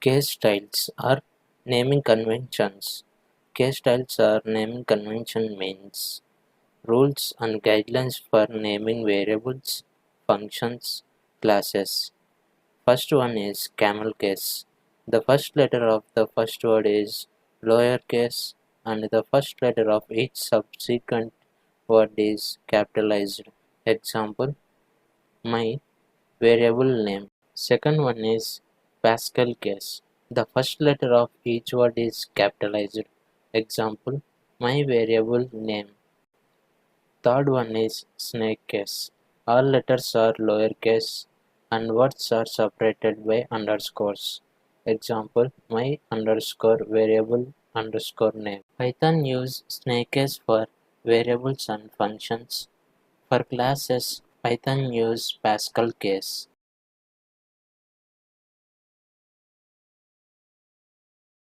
Case styles are naming conventions. Case styles are naming convention means rules and guidelines for naming variables, functions, classes. First one is camel case. The first letter of the first word is lowercase and the first letter of each subsequent word is capitalized. Example, my variable name. Second one is Pascal case. The first letter of each word is capitalized. Example, my variable name. Third one is snake case. All letters are lowercase and words are separated by underscores. Example, my underscore variable underscore name. Python use snake case for variables and functions. For classes, Python use Pascal case.